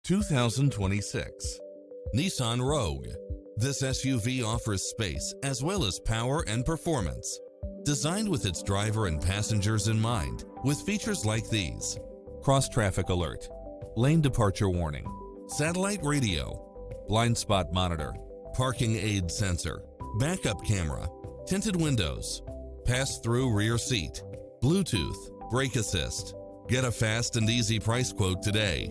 2026 Nissan Rogue. This SUV offers space as well as power and performance. Designed with its driver and passengers in mind, with features like these: cross-traffic alert, lane departure warning, satellite radio, blind spot monitor, parking aid sensor, backup camera, tinted windows, pass-through rear seat, Bluetooth, brake assist. Get a fast and easy price quote today.